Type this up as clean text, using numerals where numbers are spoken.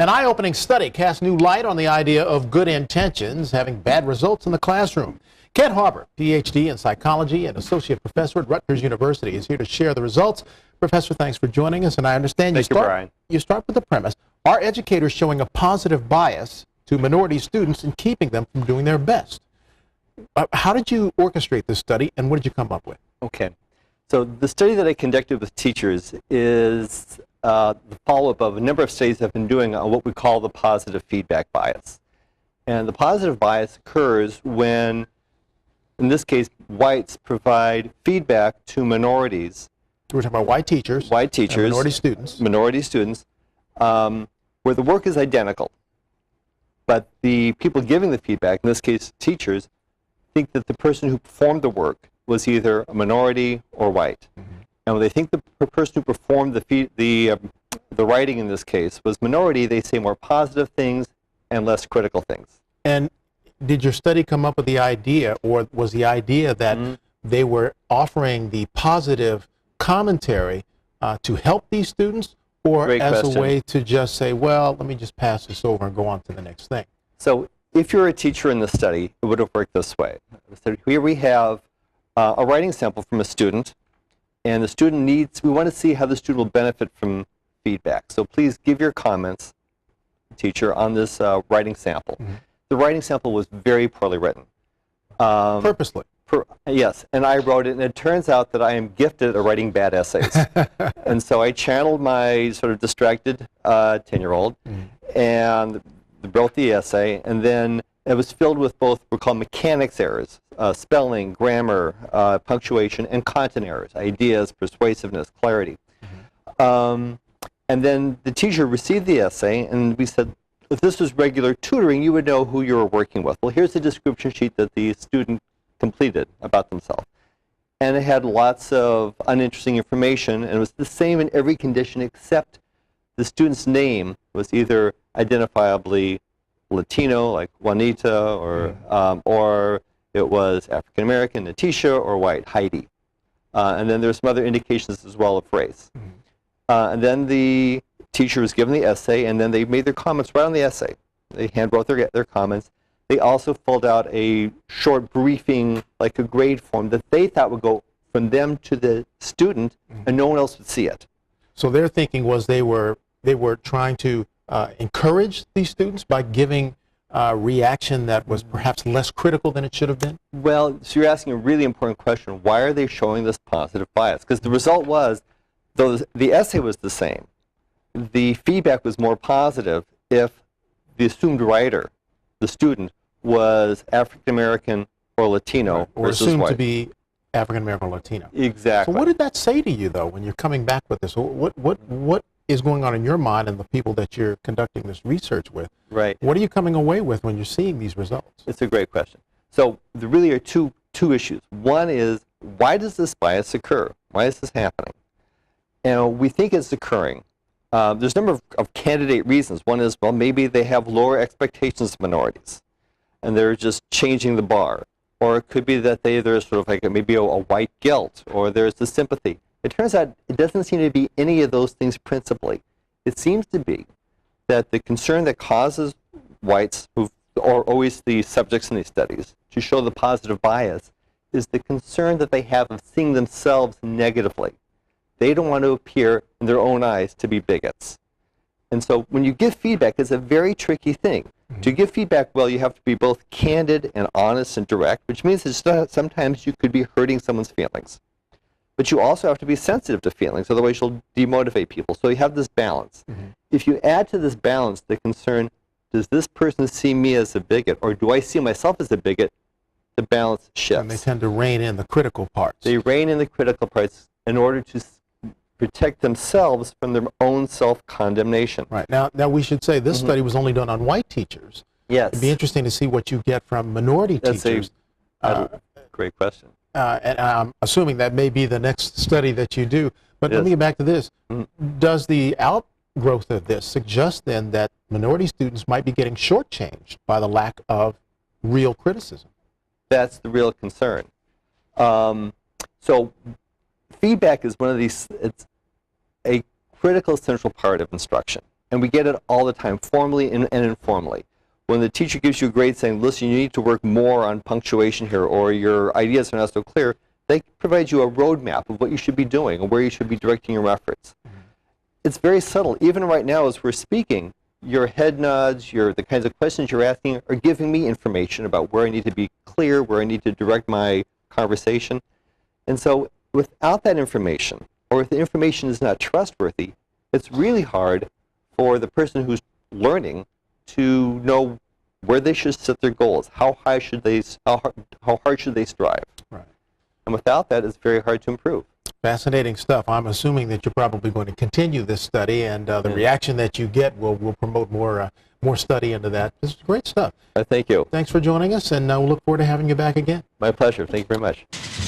An eye-opening study casts new light on the idea of good intentions having bad results in the classroom. Kent Harbour, Ph.D. in psychology and associate professor at Rutgers University, is here to share the results. Professor, thanks for joining us. And I understand you start with the premise. Are educators showing a positive bias to minority students and keeping them from doing their best? How did you orchestrate this study, and what did you come up with? Okay. So the study that I conducted with teachers is the follow-up of a number of studies I've been doing on what we call the positive feedback bias. And the positive bias occurs when, in this case, whites provide feedback to minorities. We're talking about white teachers. White teachers. Minority students. Minority students, where the work is identical. But the people giving the feedback, in this case teachers, think that the person who performed the work was either a minority or white. Mm-hmm. And when they think the person who performed the writing in this case was minority, they say more positive things and less critical things. And did your study come up with the idea, or was the idea that they were offering the positive commentary to help these students, or Great as question. a way to just say, well, let me just pass this over and go on to the next thing? So if you're a teacher in the study, it would have worked this way. So here we have a writing sample from a student, and the student we want to see how the student will benefit from feedback. So please give your comments, teacher, on this writing sample. Mm-hmm. The writing sample was very poorly written. Purposely? Yes, and I wrote it, and it turns out that I am gifted at writing bad essays. And so I channeled my sort of distracted 10-year-old and wrote the essay, and then it was filled with both what we call mechanics errors, spelling, grammar, punctuation, and content errors, ideas, persuasiveness, clarity. And then the teacher received the essay, and we said, if this was regular tutoring, you would know who you were working with. Well, here's the description sheet that the student completed about themselves. And it had lots of uninteresting information, and it was the same in every condition except the student's name was either identifiably Latino, like Juanita, or it was African American, Natisha, or white, Heidi. And then there's some other indications as well of race. And then the teacher was given the essay, and then they made their comments right on the essay. They hand wrote their comments. They also filled out a short briefing, like a grade form, that they thought would go from them to the student, and no one else would see it. So their thinking was they were trying to encourage these students by giving reaction that was perhaps less critical than it should have been? Well, so you're asking a really important question. Why are they showing this positive bias? Because the result was, though the essay was the same, the feedback was more positive if the assumed writer, the student, was African American or Latino, or versus assumed white. to be African American or Latino. Exactly. So what did that say to you, though, when you're coming back with this? What is going on in your mind and the people that you're conducting this research with? Right. What are you coming away with when you're seeing these results? It's a great question. So there really are two issues. One is, why does this bias occur? Why is this happening? And we think it's occurring. There's a number of candidate reasons. One is, well, maybe they have lower expectations of minorities, and they're just changing the bar. Or it could be that there's sort of like maybe a white guilt, or there's the sympathy. It turns out it doesn't seem to be any of those things principally. It seems to be that the concern that causes whites, who are always the subjects in these studies, to show the positive bias, is the concern that they have of seeing themselves negatively. They don't want to appear in their own eyes to be bigots. And so when you give feedback, it's a very tricky thing. To give feedback well, you have to be both candid and honest and direct, which means that sometimes you could be hurting someone's feelings. But you also have to be sensitive to feelings, otherwise you'll demotivate people. So you have this balance. If you add to this balance the concern, does this person see me as a bigot, or do I see myself as a bigot, the balance shifts. And they tend to rein in the critical parts. They rein in the critical parts in order to protect themselves from their own self-condemnation. Right. Now we should say this study was only done on white teachers. Yes. It'd be interesting to see what you get from minority teachers. That's a great question. And I'm assuming that may be the next study that you do. But let me get back to this. Does the outgrowth of this suggest then that minority students might be getting shortchanged by the lack of real criticism? That's the real concern. So feedback is one of these, it's a critical central part of instruction. And we get it all the time, formally and informally. When the teacher gives you a grade saying, listen, you need to work more on punctuation here, or your ideas are not so clear, they provide you a roadmap of what you should be doing and where you should be directing your efforts. It's very subtle. Even right now as we're speaking, your head nods, the kinds of questions you're asking are giving me information about where I need to be clear, where I need to direct my conversation. And so without that information, or if the information is not trustworthy, it's really hard for the person who's learning to know where they should set their goals, how hard should they strive. Right. And without that, it's very hard to improve. Fascinating stuff. I'm assuming that you're probably going to continue this study, and the reaction that you get will promote more study into that. This is great stuff. Thank you. Thanks for joining us, and we'll look forward to having you back again. My pleasure. Thank you very much.